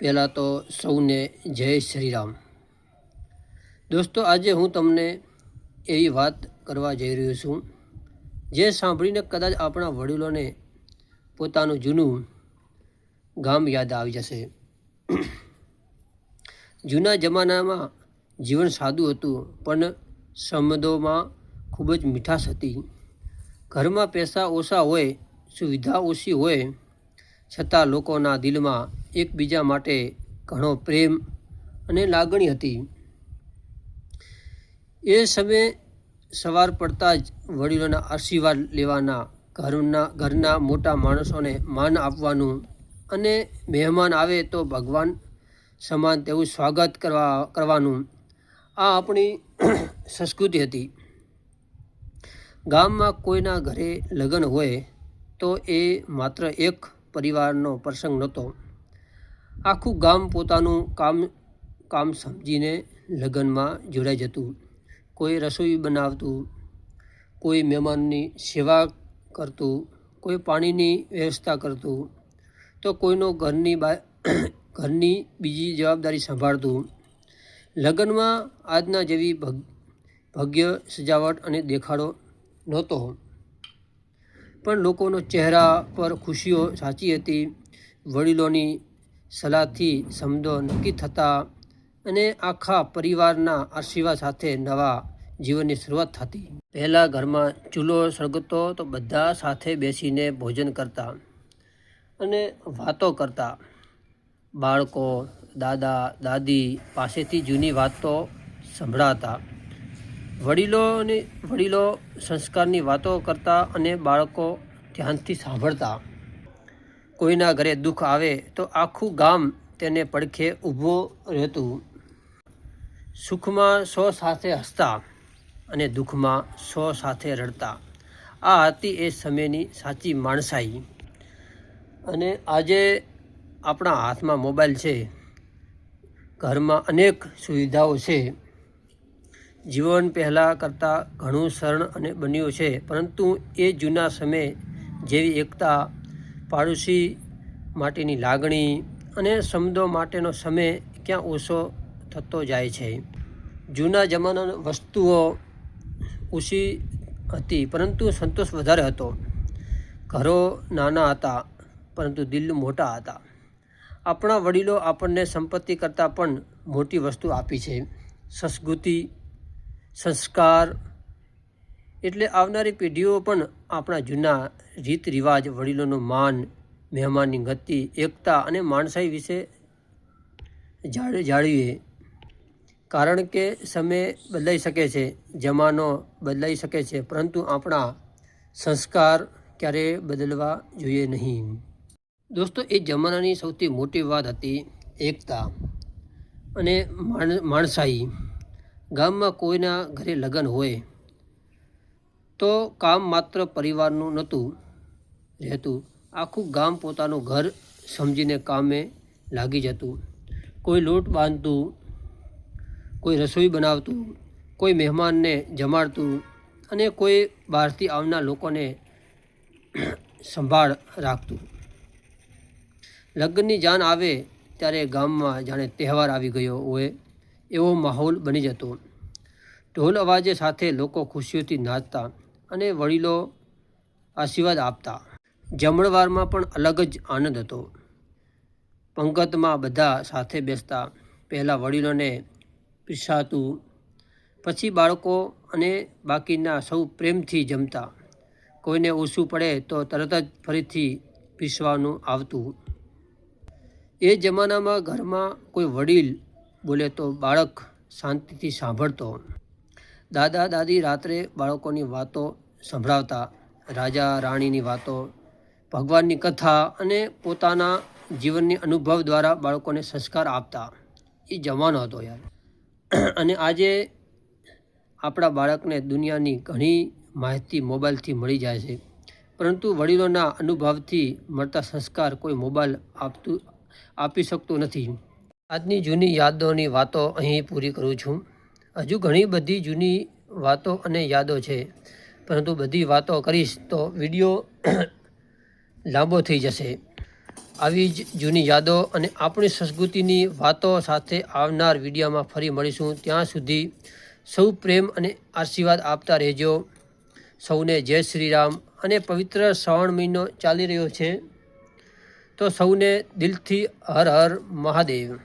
પહેલાં તો સૌને જય શ્રી રામ। દોસ્તો, આજે હું તમને એવી વાત કરવા જઈ રહ્યો છું જે સાંભળીને કદાચ આપણા વડીલોને પોતાનું જૂનું ગામ યાદ આવી જશે। જૂના જમાનામાં જીવન સાદું હતું, પણ સંબંધોમાં ખૂબ જ મીઠાશ હતી। ઘરમાં પૈસા ઓછા હોય, સુવિધા ઓછી હોય, છતાં લોકોના દિલમાં એકબીજા માટે ઘણો પ્રેમ અને લાગણી હતી। એ સમયે સવાર પડતા જ વડીલોના આશીર્વાદ લેવાના, ઘરના મોટા માણસોને માન આપવાનું અને મહેમાન આવે તો ભગવાન સમાન તેવું સ્વાગત કરવાનું, આ આપણી સંસ્કૃતિ હતી। ગામમાં કોઈના ઘરે લગ્ન હોય તો એ માત્ર એક પરિવારનો પ્રસંગ નહોતો। આખું ગામ પોતાનું કામ સમજીને લગ્નમાં જોડાઈ જતું। કોઈ રસોઈ બનાવતું, કોઈ મહેમાનની સેવા કરતું, કોઈ પાણીની વ્યવસ્થા કરતું, તો કોઈનો ઘરની બીજી જવાબદારી સંભાળતું। લગ્નમાં આજના જેવી ભવ્ય સજાવટ અને દેખાડો નહોતો, પણ લોકોનો ચહેરા પર ખુશીઓ સાચી હતી। વડીલોની સલાહથી સંબંધો નક્કી થતા અને આખા પરિવારના આશીર્વાદ સાથે નવા જીવનની શરૂઆત થતી। પહેલાં ઘરમાં ચૂલો સળગતો તો બધા સાથે બેસીને ભોજન કરતા અને વાતો કરતા। બાળકો દાદા દાદી પાસેથી જૂની વાતો સંભળાતા। વડીલો સંસ્કારની વાતો કરતા અને બાળકો ધ્યાનથી સાંભળતા। કોઈના ઘરે દુઃખ આવે તો આખું ગામ તેને પડખે ઊભું રહેતું। સુખમાં સૌ સાથે હસતા અને દુઃખમાં સૌ સાથે રડતા। આ હતી એ સમયની સાચી માણસાઈ। અને આજે આપણા હાથમાં મોબાઈલ છે, ઘરમાં અનેક સુવિધાઓ છે, જીવન પહેલાં કરતાં ઘણું સરળ અને બન્યું છે, પરંતુ એ જૂના સમય જેવી એકતા, પાડોશી માટેની લાગણી અને સંબંધો માટેનો સમય ક્યાં ઓછો થતો જાય છે। જૂના જમાનાની વસ્તુઓ ઓછી હતી, પરંતુ સંતોષ વધારે હતો। ઘરો નાના હતા, પરંતુ દિલ મોટા હતા। આપણા વડીલો આપણને સંપત્તિ કરતાં પણ મોટી વસ્તુ આપી છે, સંસ્કૃતિ, સંસ્કાર। એટલે આવનારી પેઢીઓ પણ આપણા જૂના રીત રિવાજ, વડીલોનું માન, મહેમાનની ગતિ, એકતા અને માણસાઈ વિશે જાળવીએ। કારણ કે સમય બદલાઈ શકે છે, જમાનો બદલાઈ શકે છે, પરંતુ આપણા સંસ્કાર ક્યારેય બદલવા જોઈએ નહીં। દોસ્તો, એ જમાનાની સૌથી મોટી વાત હતી એકતા અને માણસાઈ। ગામમાં કોઈના ઘરે લગ્ન હોય તો કામ માત્ર પરિવારનું નહોતું રહેતું, આખું ગામ પોતાનું ઘર સમજીને કામે લાગી જતું। કોઈ લોટ બાંધતું, કોઈ રસોઈ બનાવતું, કોઈ મહેમાનને જમાડતું અને કોઈ બહારથી આવનાર લોકોને સંભાળ રાખતું। લગ્નની જાન આવે ત્યારે ગામમાં જાણે તહેવાર આવી ગયો હોય એવો માહોલ બની જતો। ઢોલ અવાજે સાથે લોકો ખુશીઓથી નાચતા અને વડીલો આશીર્વાદ આપતા। જમણવારમાં પણ અલગ જ આનંદ હતો। પંગતમાં બધા સાથે બેસતા, પહેલાં વડીલોને પીરસાતું, પછી બાળકો અને બાકીના સૌ પ્રેમથી જમતા। કોઈને ઓછું પડે તો તરત જ ફરીથી પીરસવાનું આવતું। એ જમાનામાં ઘરમાં કોઈ વડીલ બોલે તો બાળક શાંતિથી સાંભળતો। દાદા દાદી રાત્રે બાળકોની વાતો સંભળાવતા, રાજા રાણીની વાતો, ભગવાનની કથા અને પોતાના જીવનની અનુભવ દ્વારા બાળકોને સંસ્કાર આપતા। એ જમાનો હતો યાર। અને આજે આપણા બાળકને દુનિયાની ઘણી માહિતી મોબાઈલથી મળી જાય છે, પરંતુ વડીલોના અનુભવથી મળતા સંસ્કાર કોઈ મોબાઈલ આપી શકતું નથી। આજની જૂની યાદોની વાતો અહીં પૂરી કરું છું। હજુ ઘણી બધી જૂની વાતો અને યાદો છે, પરંતુ બધી વાતો કરીશ તો વિડીયો લાંબો થઈ જશે। આવી જ જૂની યાદો અને આપણી સંસ્કૃતિની વાતો સાથે આવનાર વિડીયોમાં ફરી મળીશું. ત્યાં સુધી સૌ પ્રેમ અને આશીર્વાદ આપતા રહેજો. સૌને જય શ્રી રામ. અને પવિત્ર શ્રાવણ મહિનો ચાલી રહ્યો છે, તો સૌને દિલથી હર હર મહાદેવ.